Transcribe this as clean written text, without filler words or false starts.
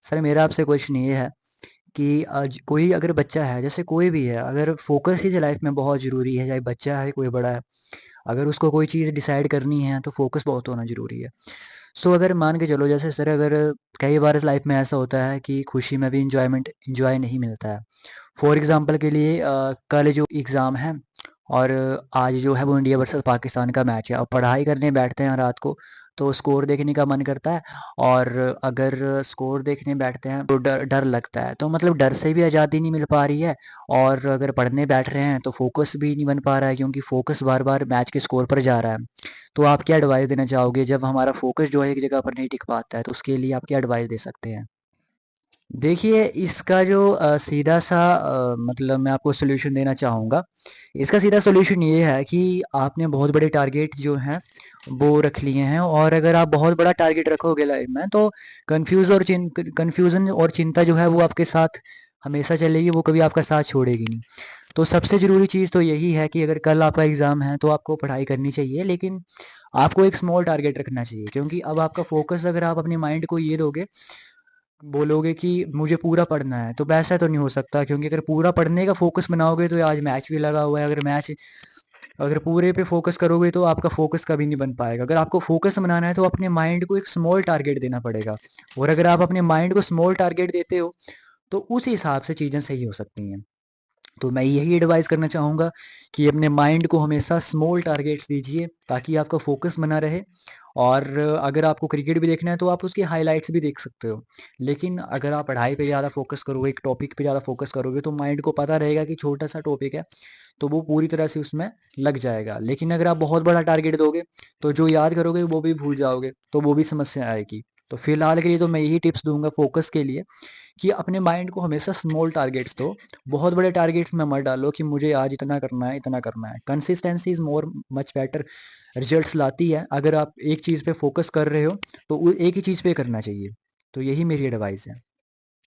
Sir मेरा आपसे question ये है कि कोई अगर बच्चा है, जैसे कोई भी है, अगर फोकस ही लाइफ में बहुत ज़रूरी है, चाहे बच्चा है कोई बड़ा है, अगर उसको कोई चीज़ डिसाइड करनी है तो फोकस बहुत होना ज़रूरी है। सो अगर मान के चलो, जैसे सर अगर कई बार इस लाइफ में ऐसा होता है कि खुशी में भी इंजॉय नहीं मिलता है। फॉर एग्जांपल के लिए कल जो एग्ज़ाम है और आज जो है वो इंडिया वर्सेस पाकिस्तान का मैच है, अब पढ़ाई करने बैठते हैं रात को तो स्कोर देखने का मन करता है। और अगर स्कोर देखने बैठते हैं तो डर डर लगता है, तो मतलब डर से भी आज़ादी नहीं मिल पा रही है। और अगर पढ़ने बैठ रहे हैं तो फोकस भी नहीं बन पा रहा है, क्योंकि फोकस बार बार मैच के स्कोर पर जा रहा है। तो आप क्या एडवाइस देना चाहोगे, जब हमारा फोकस जो है एक जगह पर नहीं टिक पाता है, तो उसके लिए आप क्या एडवाइस दे सकते हैं? देखिए, इसका जो सीधा-सा मतलब मैं आपको सॉल्यूशन देना चाहूँगा। इसका सीधा सॉल्यूशन ये है कि आपने बहुत बड़े टारगेट जो हैं, वो रख लिए हैं, और अगर आप बहुत बड़ा टारगेट रखोगे लाइफ़ में, तो कन्फ्यूज़न और चिंता जो है, वो आपके साथ हमेशा चलेगी, वो कभी आपका साथ छोड़ेगी नहीं। तो सबसे ज़रूरी चीज़ तो यही है कि अगर कल आपका एग्ज़ाम है, तो आपको पढ़ाई करनी चाहिए, लेकिन आपको एक स्मॉल टारगेट रखना चाहिए, क्योंकि अब आपका फ़ोकस अगर आप अपने माइंड को ये दोगे, बोलोगे कि मुझे पूरा पढ़ना है, तो वैसा तो नहीं हो सकता, क्योंकि अगर पूरा पढ़ने का फ़ोकस बनाओगे तो आज मैच भी लगा हुआ है, अगर पूरे पे फ़ोकस करोगे तो आपका फ़ोकस कभी नहीं बन पाएगा। अगर आपको फ़ोकस बनाना है तो अपने माइंड को एक स्मॉल टारगेट देना पड़ेगा, और अगर आप अपने माइंड को स्मॉल टारगेट देते हो, तो उस हिसाब से चीज़ें सही हो सकती हैं। तो मैं यही एडवाइस करना चाहूँगा कि अपने माइंड को हमेशा स्मॉल टारगेट्स दीजिए, ताकि आपका फ़ोकस बना रहे। और अगर आपको क्रिकेट भी देखना है तो आप उसके हाइलाइट्स भी देख सकते हो। लेकिन अगर आप पढ़ाई पे ज़्यादा फ़ोकस करोगे, एक टॉपिक पे ज़्यादा फ़ोकस करोगे, तो माइंड को पता रहेगा कि छोटा-सा टॉपिक है, तो वो पूरी तरह से उसमें लग जाएगा। लेकिन अगर आप बहुत बड़ा टारगेट दोगे, तो जो याद करोगे वो भी भूल जाओगे, तो वो भी समस्या आएगी। तो फिलहाल के लिए तो मैं यही टिप्स दूँगा फ़ोकस के लिए, कि अपने माइंड को हमेशा स्मॉल टारगेट्स दो। बहुत बड़े टारगेट्स में मत डालो कि मुझे आज इतना करना है, इतना करना है। Consistency is more much better results लाती है। अगर आप एक चीज़ पे फ़ोकस कर रहे हो, तो एक ही चीज़ पे करना चाहिए। तो यही मेरी एडवाइस है।